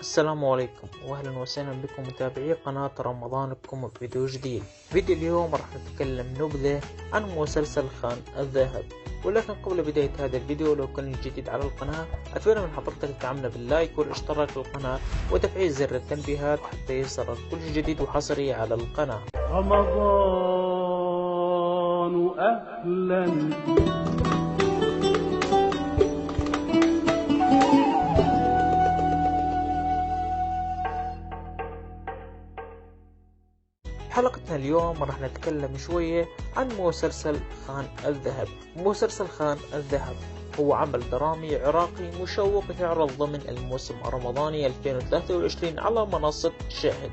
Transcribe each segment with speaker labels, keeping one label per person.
Speaker 1: السلام عليكم واهلا وسهلا بكم متابعي قناة رمضان بكم بفيديو جديد. فيديو اليوم راح نتكلم نبذة عن مسلسل خان الذهب، ولكن قبل بداية هذا الفيديو لو كنت جديد على القناة أتمنى من حضرتك تدعمنا باللايك والاشتراك في القناة وتفعيل زر التنبيهات حتى يصلك كل جديد وحصري على القناة.
Speaker 2: رمضان أهلا
Speaker 1: حلقتنا اليوم راح نتكلم شوية عن مسلسل خان الذهب. مسلسل خان الذهب هو عمل درامي عراقي مشوق يعرض ضمن الموسم الرمضاني 2023 على منصة شاهد.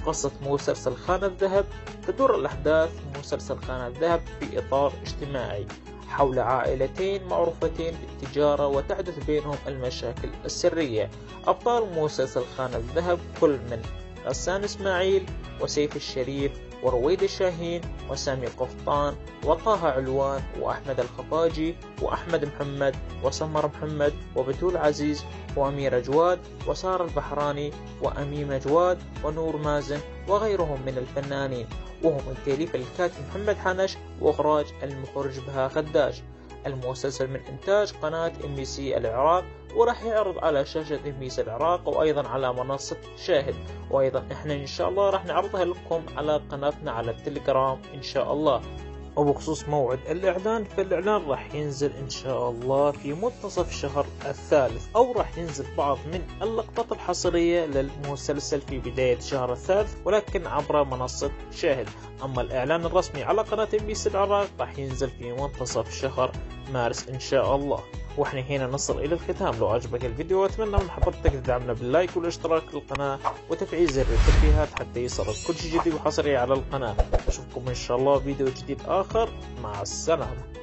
Speaker 1: قصة مسلسل خان الذهب تدور الأحداث مسلسل خان الذهب في إطار اجتماعي حول عائلتين معروفتين بالتجارة وتحدث بينهم المشاكل السرية. أبطال مسلسل خان الذهب كل من غسان إسماعيل وسيف الشريف ورويد الشاهين وسامي قفطان وطه علوان وأحمد الخفاجي وأحمد محمد وسمر محمد وبتول عزيز وأميرة جواد وسارة البحراني وأميمة جواد ونور مازن وغيرهم من الفنانين، وهو من تأليف الكاتب محمد حنش وإخراج المخرج بها خداج. المسلسل من إنتاج قناة MBC العراق، وراح يعرض على شاشة MBC العراق وأيضا على منصة شاهد، وأيضا إحنا إن شاء الله راح نعرضها لكم على قناتنا على التليجرام إن شاء الله. وبخصوص موعد الإعلان فالإعلان راح ينزل إن شاء الله في منتصف الشهر الثالث، أو راح ينزل بعض من اللقطات الحصرية للمسلسل في بداية الشهر الثالث ولكن عبر منصة شاهد. أما الإعلان الرسمي على قناة MBC العراق راح ينزل في منتصف شهر مارس إن شاء الله. واحنا هنا نصل الى الختام. لو عجبك الفيديو اتمنى من حضرتك تدعمنا باللايك والاشتراك في القناة وتفعيل زر التنبيهات حتى يصلك كل شيء جديد وحصري على القناة. اشوفكم ان شاء الله فيديو جديد اخر. مع السلامة.